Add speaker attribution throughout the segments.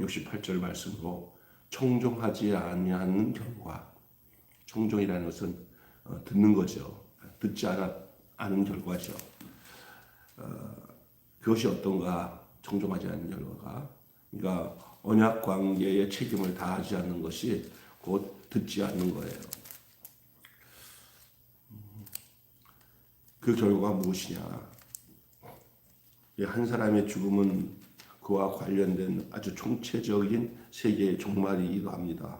Speaker 1: 68절 말씀으로 청종하지 아니하는 결과, 청종이라는 것은 듣는 거죠. 듣지 않은 결과죠. 그것이 어떤가? 청종하지 않는 결과가, 그러니까 언약 관계의 책임을 다하지 않는 것이 곧 듣지 않는 거예요. 그 결과가 무엇이냐? 한 사람의 죽음은 그와 관련된 아주 총체적인 세계의 종말이기도 합니다.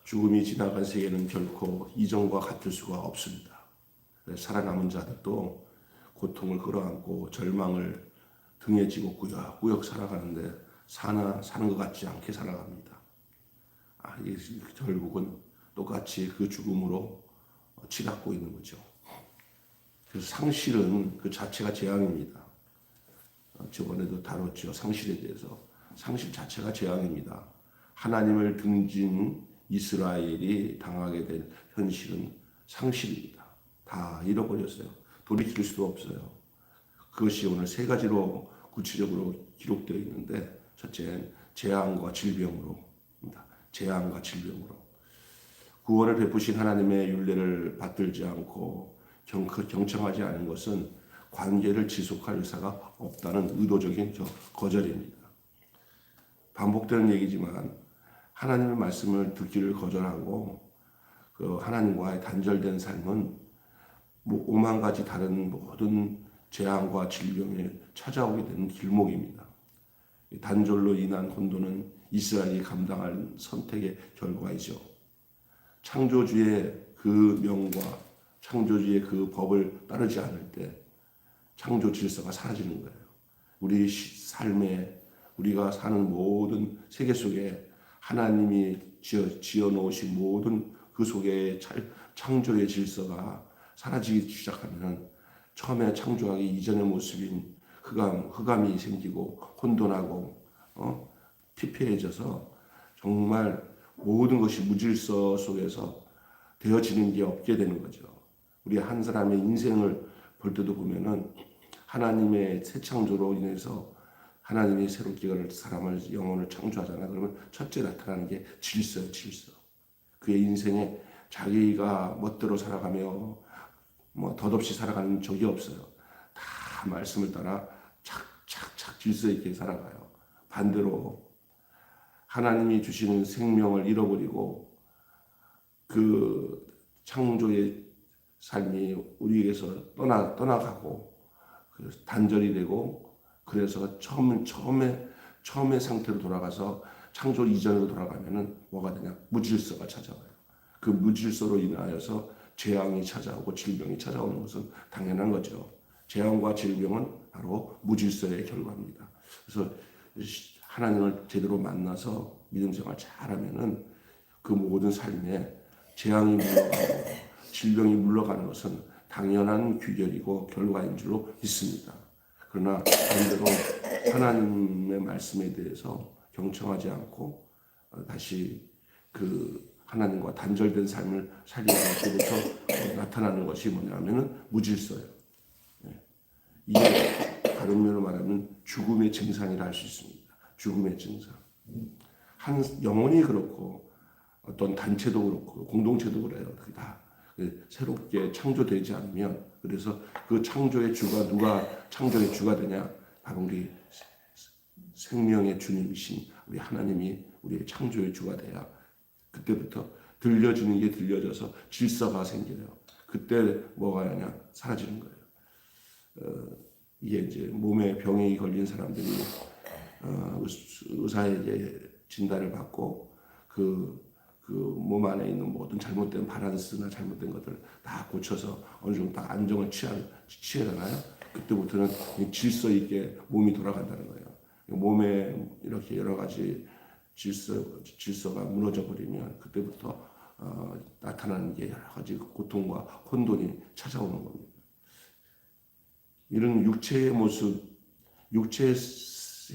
Speaker 1: 죽음이 지나간 세계는 결코 이전과 같을 수가 없습니다. 살아남은 자들도 고통을 끌어안고 절망을 등에 지고 꾸역꾸역 살아가는데 사는 것 같지 않게 살아갑니다. 결국은 똑같이 그 죽음으로 치닫고 있는 거죠. 그래서 상실은 그 자체가 재앙입니다. 저번에도 다뤘죠. 상실에 대해서. 상실 자체가 재앙입니다. 하나님을 등진 이스라엘이 당하게 된 현실은 상실입니다. 다 잃어버렸어요. 돌이킬 수도 없어요. 그것이 오늘 세 가지로 구체적으로 기록되어 있는데, 첫째는 재앙과 질병으로입니다. 재앙과 질병으로. 구원을 베푸신 하나님의 율례를 받들지 않고 경청하지 않은 것은 관계를 지속할 의사가 없다는 의도적인 거절입니다. 반복되는 얘기지만 하나님의 말씀을 듣기를 거절하고 그 하나님과의 단절된 삶은 오만 가지 다른 모든 재앙과 질병에 찾아오게 되는 길목입니다. 단절로 인한 혼돈은 이스라엘이 감당할 선택의 결과이죠. 창조주의 그 명과 창조주의 그 법을 따르지 않을 때 창조 질서가 사라지는 거예요. 우리 삶에 우리가 사는 모든 세계 속에 하나님이 지어 놓으신 모든 그 속에 창조의 질서가 사라지기 시작하면 처음에 창조하기 이전의 모습인 흑암이 생기고 혼돈하고 피폐해져서 정말 모든 것이 무질서 속에서 되어지는 게 없게 되는 거죠. 우리 한 사람의 인생을 볼 때도 보면은 하나님의 새 창조로 인해서 하나님이 새롭게 사람을 영혼을 창조하잖아요. 그러면 첫째 나타나는 게 질서예요, 질서. 그의 인생에 자기가 멋대로 살아가며 덧없이 살아가는 적이 없어요. 다 말씀을 따라 착착착 질서 있게 살아가요. 반대로 하나님이 주시는 생명을 잃어버리고 그 창조의 삶이 우리에게서 떠나가고 단절이 되고, 그래서 처음의 상태로 돌아가서 창조 이전으로 돌아가면은 뭐가 되냐? 무질서가 찾아와요. 그 무질서로 인하여서 재앙이 찾아오고 질병이 찾아오는 것은 당연한 거죠. 재앙과 질병은 바로 무질서의 결과입니다. 그래서 하나님을 제대로 만나서 믿음 생활 잘하면은 그 모든 삶에 재앙이 물러가고 질병이 물러가는 것은 당연한 규결이고 결과인 줄로 믿습니다. 그러나 반대로 하나님의 말씀에 대해서 경청하지 않고 다시 그 하나님과 단절된 삶을 살리는 것부터 나타나는 것이 뭐냐면은 무질서예요. 이게 다른 면으로 말하면 죽음의 증상이라 할 수 있습니다. 죽음의 증상. 한 영혼이 그렇고 어떤 단체도 그렇고 공동체도 그래요. 그게 다 새롭게 창조되지 않으면, 그래서 그 창조의 주가 누가 창조의 주가 되냐? 바로 우리 생명의 주님이신 우리 하나님이 우리의 창조의 주가 돼야 그때부터 들려지는 게 들려져서 질서가 생겨요. 그때 뭐가 하냐? 사라지는 거예요. 이게 이제 몸에 병이 걸린 사람들이 의사에게 진단을 받고 그 몸 안에 있는 모든 잘못된 바란스나 잘못된 것들 다 고쳐서 어느 정도 다 안정을 취하잖아요. 그때부터는 질서 있게 몸이 돌아간다는 거예요. 몸에 이렇게 여러 가지 질서가 무너져 버리면 그때부터 나타나는 게 여러 가지 고통과 혼돈이 찾아오는 겁니다. 이런 육체의 모습, 육체의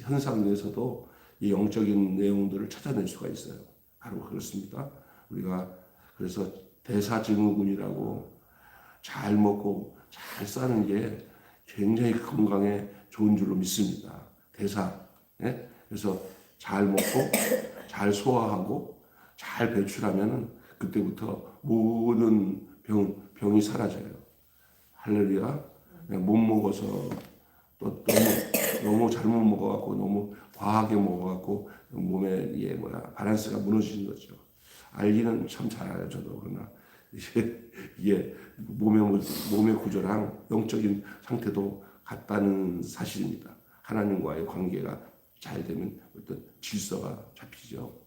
Speaker 1: 현상에서도 이 영적인 내용들을 찾아낼 수가 있어요. 바로 그렇습니다. 우리가 그래서 대사증후군이라고 잘 먹고 잘 사는 게 굉장히 건강에 좋은 줄로 믿습니다. 그래서 잘 먹고 잘 소화하고 잘 배출하면은 그때부터 모든 병이 사라져요. 할렐루야. 그냥 못 먹어서 또 너무 잘못 먹어갖고 너무 과하게 먹어갖고 몸에 밸런스가 무너지는 거죠. 알기는 참 잘 알아요, 저도. 그러나 이게 몸의 구조랑 영적인 상태도 같다는 사실입니다. 하나님과의 관계가 잘 되면 어떤 질서가 잡히죠.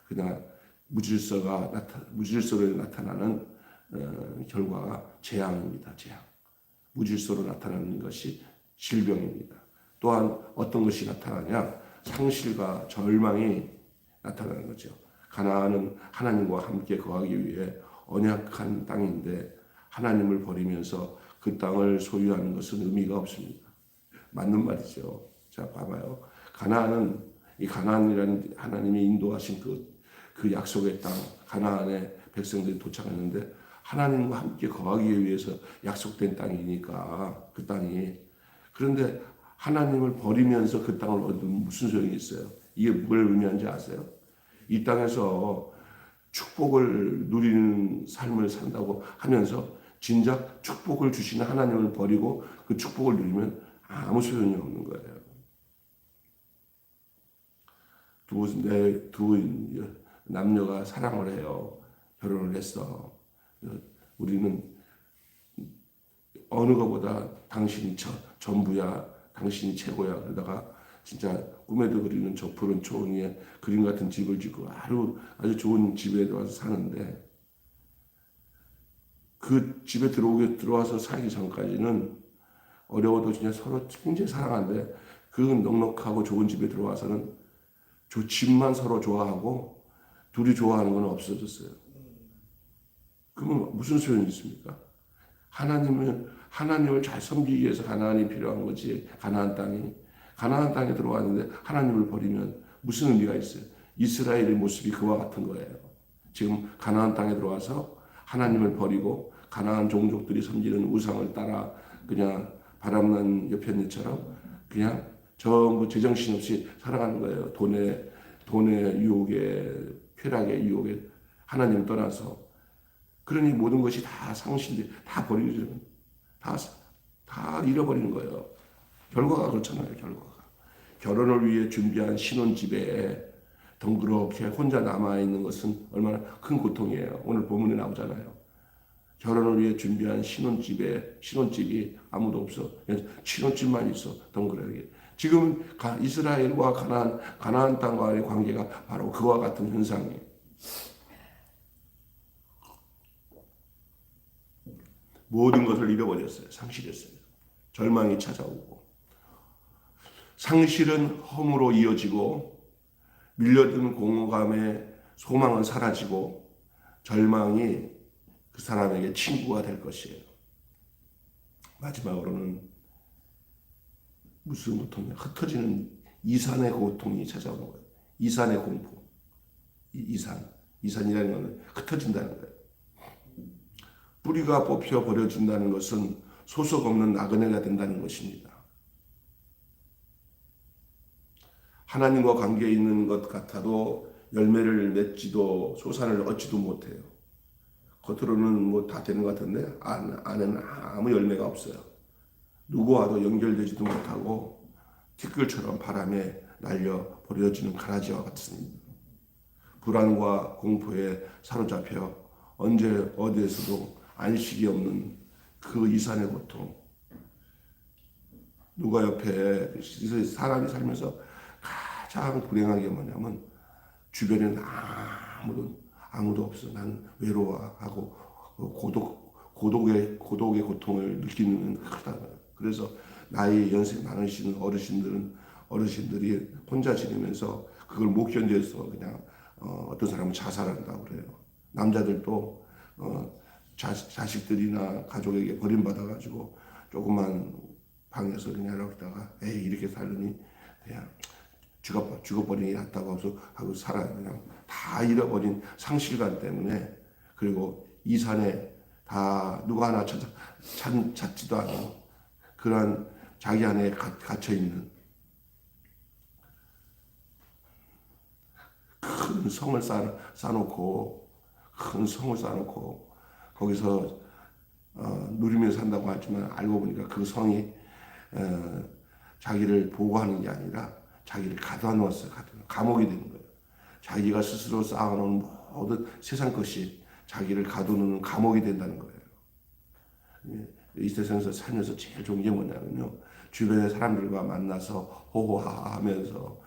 Speaker 1: 그러나 무질서로 나타나는 결과가 재앙입니다. 재앙. 무질서로 나타나는 것이 질병입니다. 또한 어떤 것이 나타나냐? 상실과 절망이 나타나는 거죠. 가나안은 하나님과 함께 거하기 위해 언약한 땅인데 하나님을 버리면서 그 땅을 소유하는 것은 의미가 없습니다. 맞는 말이죠. 자, 봐봐요. 이 가나안이라는 하나님이 인도하신 그 약속의 땅, 가나안의 백성들이 도착했는데 하나님과 함께 거하기 위해서 약속된 땅이니까 그 땅이. 그런데 하나님을 버리면서 그 땅을 얻으면 무슨 소용이 있어요? 이게 뭘 의미하는지 아세요? 이 땅에서 축복을 누리는 삶을 산다고 하면서 진작 축복을 주시는 하나님을 버리고 그 축복을 누리면 아무 소용이 없는 거예요. 두 남녀가 사랑을 해요. 결혼을 했어. 우리는 어느 것보다 당신이 전부야, 당신이 최고야. 그러다가 진짜 꿈에도 그리는 저 푸른 초원 위에 그림 같은 집을 짓고 아주 좋은 집에 들어와서 사는데 그 집에 들어와서 살기 전까지는 어려워도 진짜 서로 굉장히 사랑하는데 그 넉넉하고 좋은 집에 들어와서는 집만 서로 좋아하고 둘이 좋아하는 건 없어졌어요. 그러면 무슨 소용이 있습니까? 하나님을 잘 섬기기 위해서 가나안이 필요한 거지. 가나안 땅에 들어왔는데 하나님을 버리면 무슨 의미가 있어요? 이스라엘의 모습이 그와 같은 거예요. 지금 가나안 땅에 들어와서 하나님을 버리고 가나안 종족들이 섬기는 우상을 따라 그냥 바람난 여편네처럼 그냥 전부 제정신 없이 살아가는 거예요. 돈의 유혹에, 쾌락의 유혹에 하나님을 떠나서. 그러니 모든 것이 다 상실돼, 다 버리고 다 잃어버리는 거예요. 결과가 그렇잖아요. 결과가. 결혼을 위해 준비한 신혼집에 덩그렇게 혼자 남아있는 것은 얼마나 큰 고통이에요. 오늘 본문에 나오잖아요. 결혼을 위해 준비한 신혼집이 아무도 없어. 신혼집만 있어. 덩그러게. 지금 이스라엘과 가나안 땅과의 관계가 바로 그와 같은 현상이에요. 모든 것을 잃어버렸어요. 상실했어요. 절망이 찾아오고 상실은 허무로 이어지고 밀려든 공허감의 소망은 사라지고 절망이 그 사람에게 친구가 될 것이에요. 마지막으로는 무슨 고통이냐? 흩어지는 이산의 고통이 찾아오는 거예요. 이산의 공포. 이산이라는 것은 흩어진다는 거예요. 뿌리가 뽑혀 버려진다는 것은 소속 없는 나그네가 된다는 것입니다. 하나님과 관계에 있는 것 같아도 열매를 맺지도 소산을 얻지도 못해요. 겉으로는 뭐 다 되는 것 같은데 안에는 아무 열매가 없어요. 누구와도 연결되지도 못하고 티끌처럼 바람에 날려 버려지는 가라지와 같습니다. 불안과 공포에 사로잡혀 언제 어디에서도 안식이 없는 그 이산의 고통. 누가 옆에 사람이 살면서 가장 불행한 게 뭐냐면 주변에는 아무도 없어. 난 외로워하고 고독의 고통을 느끼는 크다. 그래서 나이 연세 많으신 어르신들이 혼자 지내면서 그걸 못 견뎌서 그냥 어떤 사람은 자살한다고 그래요. 남자들도 자식들이나 가족에게 버림받아가지고 조그만 방에서 그냥 이러다가 이렇게 살더니 그냥 죽어버리는 게 낫다고 하고 살아요. 그냥 다 잃어버린 상실감 때문에. 그리고 이 산에 다 누가 하나 찾지도 않고 그러한 자기 안에 갇혀있는 큰 성을 쌓아놓고 큰 성을 쌓아놓고 거기서 누리며 산다고 하지만 알고 보니까 그 성이 자기를 보호하는 게 아니라 자기를 가둬놓았어요. 감옥이 되는 거예요. 자기가 스스로 쌓아놓은 모든 세상 것이 자기를 가두는 감옥이 된다는 거예요. 이 세상에서 살면서 제일 좋은 게 뭐냐면요, 주변의 사람들과 만나서 호호하면서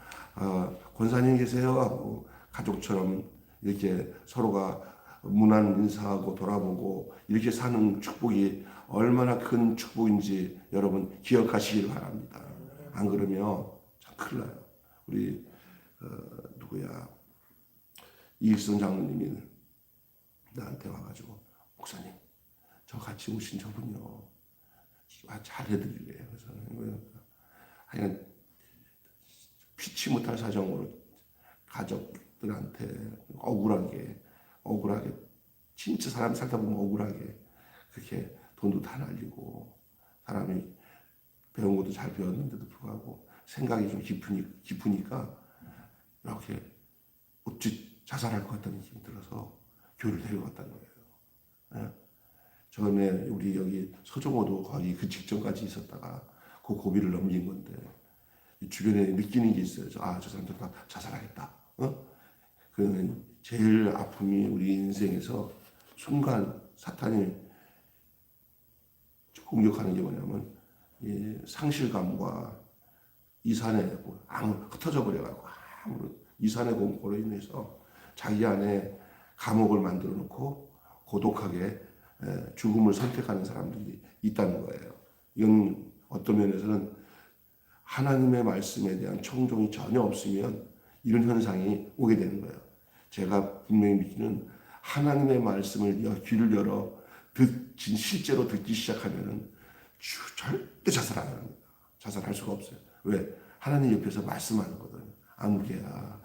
Speaker 1: 권사님 계세요 하고 가족처럼 이렇게 서로가 문안 인사하고 돌아보고 이렇게 사는 축복이 얼마나 큰 축복인지 여러분 기억하시길 바랍니다. 안 그러면 참 큰일 나요. 우리 누구야, 이익선 장로님이 나한테 와가지고 목사님 저 같이 오신 저분요 잘해드리래요. 그래서 하여간 피치 못할 사정으로 가족들한테 억울하게 진짜 사람 살다 보면 억울하게 그렇게 돈도 다 날리고 사람이 배운 것도 잘 배웠는데도 불구하고 생각이 좀 깊으니까 이렇게 어찌 자살할 것 같다는 힘이 들어서 교회를 데려갔다는 거예요. 예? 처음에 우리 여기 서종호도 거의 그 직전까지 있었다가 그 고비를 넘긴 건데 주변에 느끼는 게 있어요. 저 사람들 다 자살하겠다. 그러면 제일 아픔이 우리 인생에서 순간 사탄이 공격하는 게 뭐냐면 상실감과 이산의 흩어져 버려가지고 아무런 이산의 공포로 인해서 자기 안에 감옥을 만들어 놓고 고독하게 죽음을 선택하는 사람들이 있다는 거예요. 이건 어떤 면에서는 하나님의 말씀에 대한 청종이 전혀 없으면 이런 현상이 오게 되는 거예요. 제가 분명히 믿기는 하나님의 말씀을 귀를 열어 실제로 듣기 시작하면은 절대 자살 안 합니다. 자살할 수가 없어요. 왜? 하나님 옆에서 말씀하는 아무개야.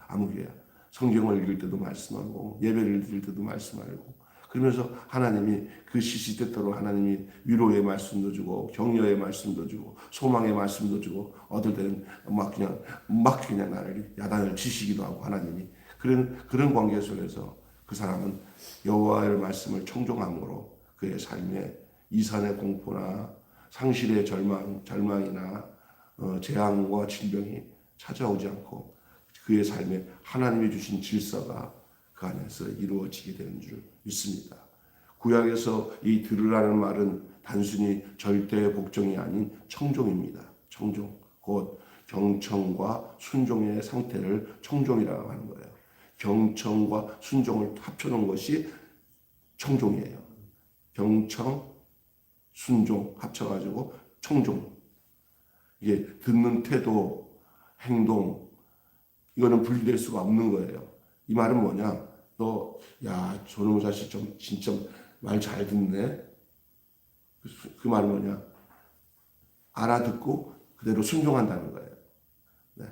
Speaker 1: 성경을 읽을 때도 말씀하고 예배를 드릴 때도 말씀하고 그러면서 하나님이 그 시시때때로 하나님이 위로의 말씀도 주고 격려의 말씀도 주고 소망의 말씀도 주고 어떨 때는 막 그냥 나를 야단을 치시기도 하고 하나님이 그런 관계 속에서 그 사람은 여호와의 말씀을 청종함으로 그의 삶에 이산의 공포나 상실의 절망이나 재앙과 질병이 찾아오지 않고 그의 삶에 하나님이 주신 질서가 그 안에서 이루어지게 되는 줄 믿습니다. 구약에서 이 들으라는 말은 단순히 절대의 복종이 아닌 청종입니다. 청종, 곧 경청과 순종의 상태를 청종이라고 하는 거예요. 경청과 순종을 합쳐놓은 것이 청종이에요. 경청, 순종 합쳐가지고 청종. 이게 듣는 태도, 행동, 이거는 분리될 수가 없는 거예요. 이 말은 뭐냐? 저놈 자식 좀 진짜 말 잘 듣네. 그 말은 뭐냐? 알아듣고 그대로 순종한다는 거예요. 네.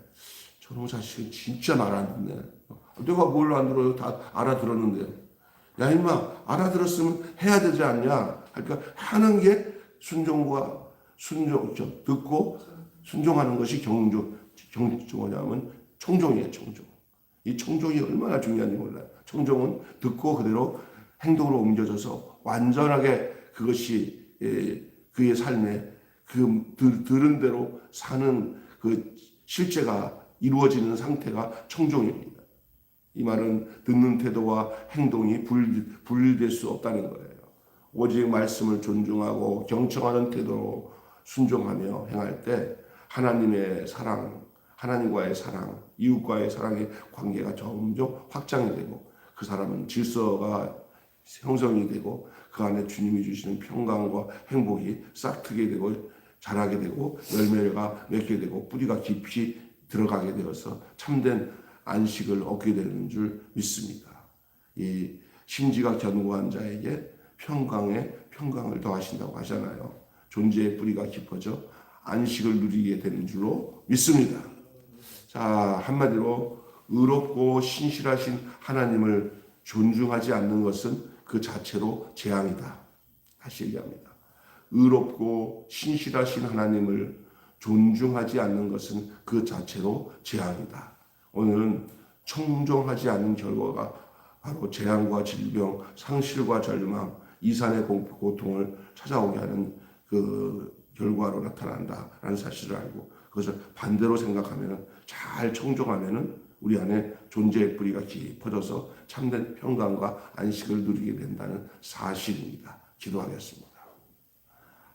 Speaker 1: 저놈 자식은 진짜 말 안 듣네. 내가 뭘 안 들어요? 다 알아들었는데요. 야 임마, 알아들었으면 해야 되지 않냐? 그러니까 하는 게 듣고 순종하는 것이 뭐냐면 청종이에요. 청종. 이 청종이 얼마나 중요한지 몰라요. 청종은 듣고 그대로 행동으로 옮겨져서 완전하게 그것이 그의 삶에 들은 대로 사는 그 실제가 이루어지는 상태가 청종입니다. 이 말은 듣는 태도와 행동이 분리될 수 없다는 거예요. 오직 말씀을 존중하고 경청하는 태도로 순종하며 행할 때 하나님의 사랑, 하나님과의 사랑, 이웃과의 사랑의 관계가 점점 확장이 되고 그 사람은 질서가 형성이 되고 그 안에 주님이 주시는 평강과 행복이 싹트게 되고 자라게 되고 열매가 맺게 되고 뿌리가 깊이 들어가게 되어서 참된 안식을 얻게 되는 줄 믿습니다. 이 심지가 견고한 자에게 평강을 더하신다고 하잖아요. 존재의 뿌리가 깊어져 안식을 누리게 되는 줄로 믿습니다. 자, 한마디로 의롭고 신실하신 하나님을 존중하지 않는 것은 그 자체로 재앙이다. 다시 얘기합니다. 의롭고 신실하신 하나님을 존중하지 않는 것은 그 자체로 재앙이다. 오늘은 청정하지 않는 결과가 바로 재앙과 질병, 상실과 절망, 이산의 고통을 찾아오게 하는 그 결과로 나타난다라는 사실을 알고 그것을 반대로 생각하면 잘 청정하면 우리 안에 존재의 뿌리가 깊어져서 참된 평강과 안식을 누리게 된다는 사실입니다. 기도하겠습니다.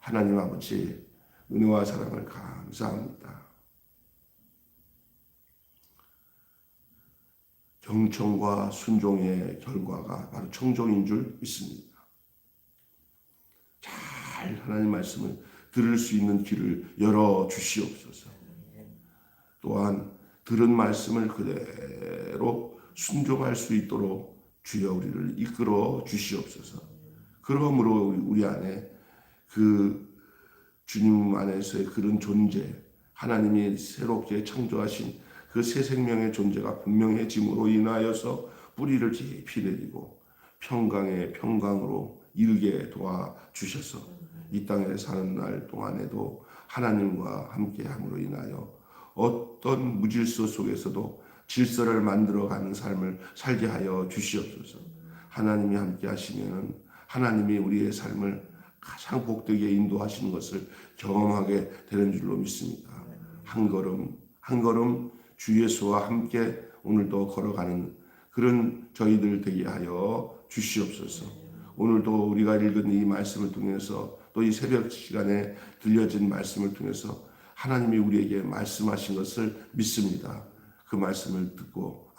Speaker 1: 하나님 아버지, 은혜와 사랑을 감사합니다. 경청과 순종의 결과가 바로 청정인 줄 믿습니다. 잘 하나님 말씀을 들을 수 있는 길을 열어 주시옵소서. 또한 들은 말씀을 그대로 순종할 수 있도록 주여 우리를 이끌어 주시옵소서. 그러므로 우리 안에 그 주님 안에서의 그런 존재, 하나님이 새롭게 창조하신 그 새 생명의 존재가 분명해짐으로 인하여서 뿌리를 깊이 내리고 평강의 평강으로 이르게 도와주셔서 이 땅에 사는 날 동안에도 하나님과 함께함으로 인하여 어떤 무질서 속에서도 질서를 만들어가는 삶을 살게 하여 주시옵소서. 하나님이 함께 하시면 하나님이 우리의 삶을 가장 복되게 인도하시는 것을 경험하게 되는 줄로 믿습니다. 한 걸음 한 걸음 주 예수와 함께 오늘도 걸어가는 그런 저희들 되게 하여 주시옵소서. 오늘도 우리가 읽은 이 말씀을 통해서 또 이 새벽 시간에 들려진 말씀을 통해서 하나님이 우리에게 말씀하신 것을 믿습니다. 그 말씀을 듣고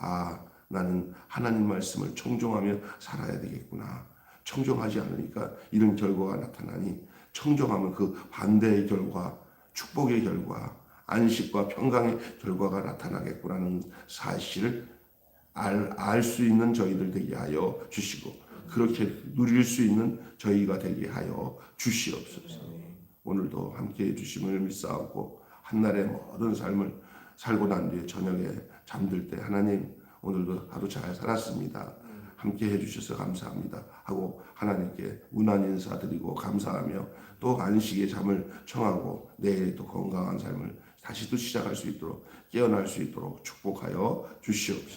Speaker 1: 나는 하나님 말씀을 청종하며 살아야 되겠구나. 청정하지 않으니까 이런 결과가 나타나니 청정하면 그 반대의 결과, 축복의 결과, 안식과 평강의 결과가 나타나겠구나는 사실을 알 수 있는 저희들 되게 하여 주시고 그렇게 누릴 수 있는 저희가 되게 하여 주시옵소서. 오늘도 함께해 주심을 믿사옵고 한날의 모든 삶을 살고 난 뒤에 저녁에 잠들 때 하나님 오늘도 하루 잘 살았습니다. 함께 해주셔서 감사합니다 하고 하나님께 문안 인사드리고 감사하며 또 안식의 잠을 청하고 내일 또 건강한 삶을 다시 또 시작할 수 있도록 깨어날 수 있도록 축복하여 주시옵소서.